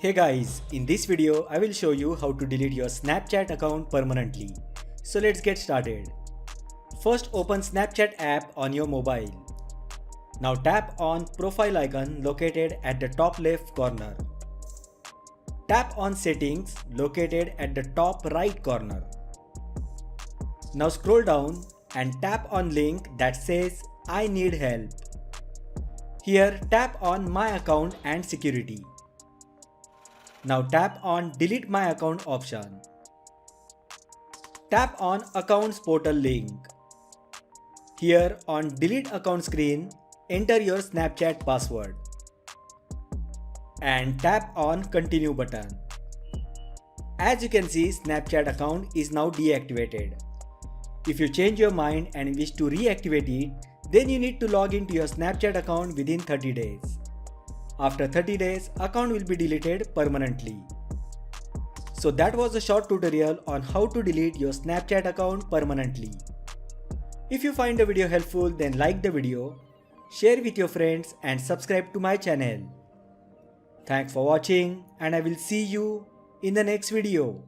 Hey guys, in this video I will show you how to delete your Snapchat account permanently. So let's get started. First open Snapchat app on your mobile. Now tap on profile icon located at the top left corner. Tap on settings located at the top right corner. Now scroll down and tap on link that says I need help. Here tap on my account and security. Now tap on delete my account option. Tap on accounts portal link. Here on delete account screen, enter your Snapchat password. And tap on continue button. As you can see, Snapchat account is now deactivated. If you change your mind and wish to reactivate it, then you need to log into your Snapchat account within 30 days. After 30 days, account will be deleted permanently. So that was a short tutorial on how to delete your Snapchat account permanently. If you find the video helpful, then like the video, share with your friends and subscribe to my channel. Thanks for watching and I will see you in the next video.